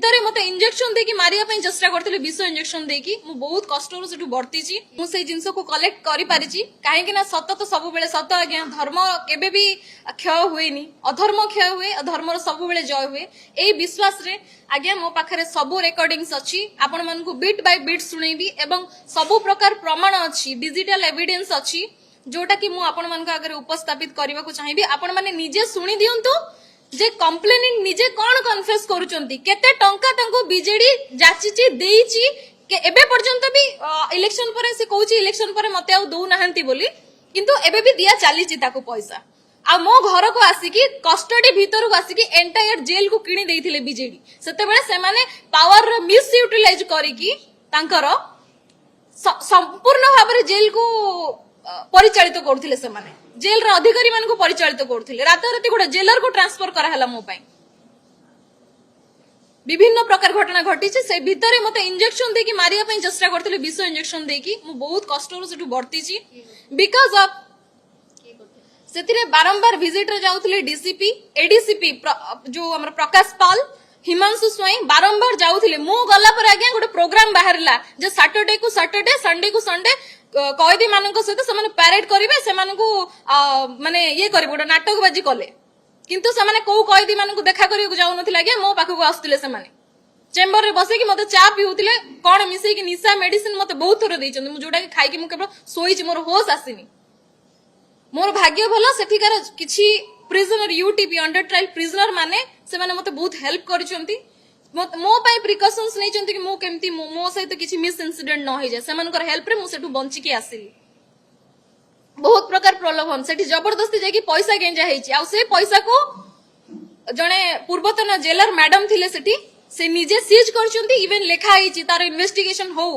भितर मते इंजेक्शन देकी मारिया पई चेष्टा करथिले विष इंजेक्शन देकी मु बहुत कष्ट रो सेटु बर्तीची मु से जिंस को कलेक्ट करि पारिची काहे कि ना सत्य तो सब बेले सत्य आज्ञा धर्म केबे भी क्षय हुएनी अधर्म क्षय हुए अधर्मर सब बेले जय हुए एई विश्वास रे आज्ञा मो पाखरे सब रेकॉर्डिंग्स अछि आपण मन को बीट बाय बीट सुनेबी एवं सब प्रकार प्रमाण अछि डिजिटल एविडेंस अछि जोटा कि मु आपण मन का आगे उपस्थापित करबा को चाहिबी आपण माने निजे सुनी दियंतु जे कंप्लेनिंग निजे कोन कन्फेस करूचंती केते टंका तांको बीजेडी जाचिची देईची के एबे पर्यंत भी इलेक्शन परे से कहूची इलेक्शन परे मते आ दउ नाहंती बोली किंतु एबे भी दिया चालीची ताको पैसा आ मो घर को आसिकी कस्टडी भीतर को आसिकी एंटायर जेल को किणी देइथिले बीजेडी सेते बेले से माने पावर रो मिस यूटिलाइज करिकी तांकर संपूर्ण भाबरे जेल को परिचालित करथिले से माने जेल रा अधिकारी मान को परिचालित करथिले रात राती गोटे जेलर को ट्रांसफर करा हला मो पई विभिन्न प्रकार घटना घटी से भितर मते इंजेक्शन देकी मारिया पई चेष्टा करथिले विष इंजेक्शन देकी मु बहुत कष्ट रो सेटु बर्तीची बिकॉज ऑफ सेतिरे बारंबार विजिट रे जाउथिले डीसीपी एडीसीपी जो हमर प्रकाश पाल हिमांशु स्वयं बारंबार जाउथिले मु गला पर आज्ञा गोटे प्रोग्राम बाहरला जे सैटरडे को सैटरडे संडे को संडे कैदी मानक सहित से पैरेड करेंगे से माने ये करे गोटे नाटकबाजी कले किंतु से कौ कैदी मान देखा करने जाऊन आज्ञा मो पाखक आसुले से चेम्बर में बसैकी मत चा पिउतिले कौन मिसेकी निशा मेडिसिन मत बहुत थर देइछन जोटा कि खाई मु केवल सोईची मोर होश आसीनी मोर भाग्य भल सेठिकार किछि prisoner UTP under trial prisoner माने से माने मते बहुत हेल्प करिसंती मो पाई प्रिकॉशंस नै चंती कि मो केमती मो सहित किछि मिस इंसिडेंट न होई जाय सेमानकर हेल्प रे मु सेठु बंची के आसिली बहुत प्रकार प्रलोभन सेठी जबरदस्ती जाकी पैसा गेंजा हेछि आ से पैसा को जणे पूर्वतन जेलर मैडम थिले सेठी से निजे सीज करचंती इवन लेखा हेछि तार इन्वेस्टिगेशन हो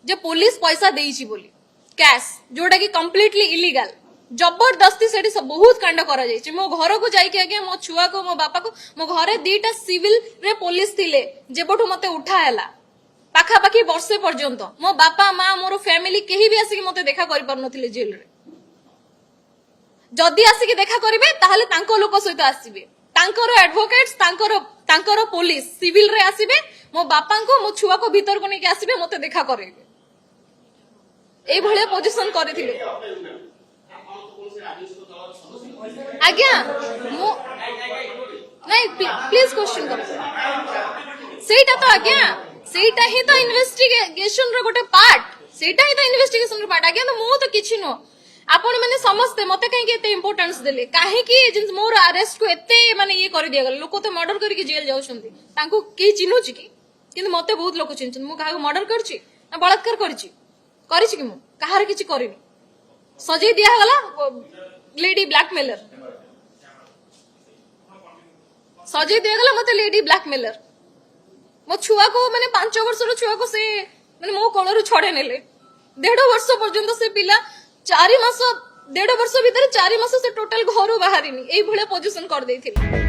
जे पुलिस पैसा देइछि बोली कैश जोटा कि कंप्लीटली इलीगल जबरदस्ती सेठी सब बहुत कांड करा जाय मो घर को जाई के आगे मो छुआ को मो बापा को मो घरे दीटा सिविल रे पुलिस थिले जेबठु मते उठा हैला पाखा पाखी वर्षे पर्यंत मो बापा माँ मोर फैमिली केही भी आसी मते देखा करि पर नथिले जेल रे जदी आसी के देखा करिवे ताहले तांको लोक सहित आसीबे तांकर एडवोकेट्स तांकर पुलिस सिविल रे आसीबे मो बापा को मो छुआ को भीतर को नेके आसीबे मते देखा करिवे एई भले पोजीशन करथिले आज्ञा मो नहीं प्लीज क्वेश्चन कर सेटा तो आज्ञा सेटा ही तो इन्वेस्टिगेशन रो गोटे पार्ट सेटा ही तो इन्वेस्टिगेशन रो पार्ट आज्ञा तो मो तो किछि नो आपण माने समस्त मते काहे के एते इंपोर्टेंस देले काहे कि जिन मोर अरेस्ट को एते माने ये कर दिया गल लोक तो मर्डर करके जेल जाउछंती तांको के चिन्हु छि कि किंतु मते बहुत लोक चिन्हछन मु काहे मर्डर करछि ना बलात्कार करछि कि मु काहार किछि करिनी सजै दिया गला लेडी ब्लैकमेलर सजै दिया गला मते लेडी ब्लैकमेलर मो छुआ को माने 5 वर्ष रो छुआ को से माने मो कोलरु छडे नेले 1.5 वर्ष पर्यंत से पिला 4 मास 1.5 वर्ष भीतर 4 मास से टोटल घरु बाहरिनी एई भले पोजीशन कर देथिले।